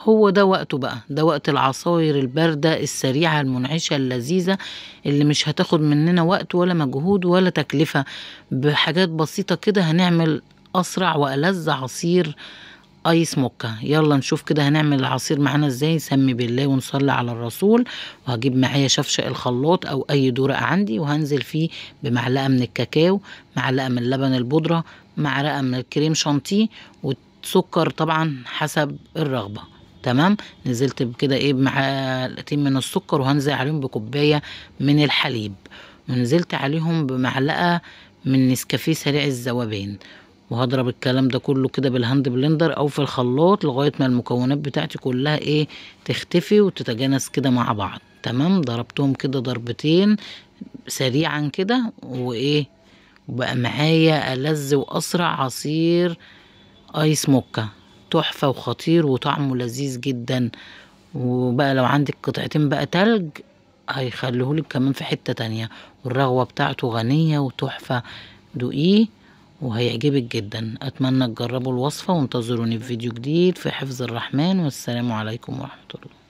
هو ده وقته بقى، ده وقت العصاير الباردة السريعة المنعشة اللذيذة اللي مش هتاخد مننا وقت ولا مجهود ولا تكلفة. بحاجات بسيطة كده هنعمل أسرع وألذ عصير ايس موكا. يلا نشوف كده هنعمل العصير معانا ازاي. سمي بالله ونصلي على الرسول. وهجيب معايا شفشق الخلاط او اي دورق عندي، وهنزل فيه بمعلقه من الكاكاو، معلقه من لبن البودره، معلقه من الكريم شانتيه، وسكر طبعا حسب الرغبه. تمام. نزلت بكده ايه بمعلقتين من السكر، وهنزل عليهم بكوبايه من الحليب، ونزلت عليهم بمعلقه من نسكافيه سريع الذوبان. وهضرب الكلام ده كله كده بالهاند بلندر او في الخلاط لغايه ما المكونات بتاعتي كلها ايه تختفي وتتجانس كده مع بعض. تمام. ضربتهم كده ضربتين سريعا كده وايه، وبقى معايا ألذ واسرع عصير ايس موكا. تحفه وخطير وطعمه لذيذ جدا. وبقى لو عندك قطعتين بقى تلج هيخليهولك كمان في حته تانية. والرغوه بتاعته غنيه وتحفه. دوقيه وهيعجبك جدا. اتمنى تجربوا الوصفة، وانتظروني في فيديو جديد في حفظ الرحمن، والسلام عليكم ورحمة الله.